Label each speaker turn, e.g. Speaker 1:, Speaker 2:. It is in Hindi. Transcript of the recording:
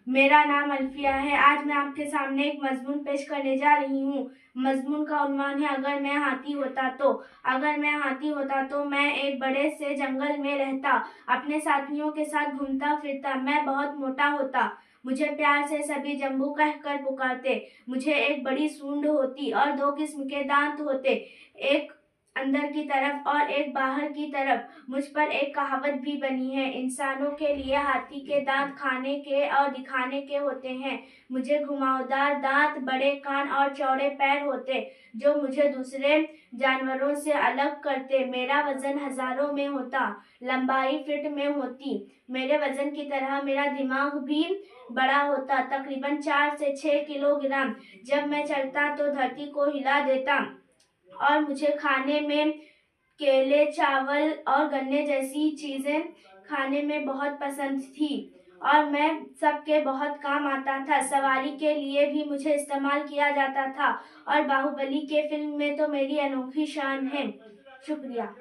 Speaker 1: मेरा नाम अल्फिया है। आज मैं आपके सामने एक मजमून पेश करने जा रही हूँ। मजमून का उन्वान है अगर मैं हाथी होता तो। अगर मैं हाथी होता तो मैं एक बड़े से जंगल में रहता, अपने साथियों के साथ घूमता फिरता। मैं बहुत मोटा होता, मुझे प्यार से सभी जम्बू कहकर पुकारते। मुझे एक बड़ी सूंड होती और 2 किस्म के दांत होते, एक अंदर की तरफ और एक बाहर की तरफ। मुझ पर एक कहावत भी बनी है, इंसानों के लिए हाथी के दांत खाने के और दिखाने के होते हैं। मुझे घुमावदार दांत, बड़े कान और चौड़े पैर होते, जो मुझे दूसरे जानवरों से अलग करते। मेरा वजन हजारों में होता, लंबाई फीट में होती। मेरे वजन की तरह मेरा दिमाग भी बड़ा होता, तकरीबन 4 से 6 किलोग्राम। जब मैं चलता तो धरती को हिला देता और मुझे खाने में केले, चावल और गन्ने जैसी चीजें खाने में बहुत पसंद थी और मैं सबके बहुत काम आता था। सवारी के लिए भी मुझे इस्तेमाल किया जाता था और बाहुबली के फिल्म में तो मेरी अनोखी शान है। शुक्रिया।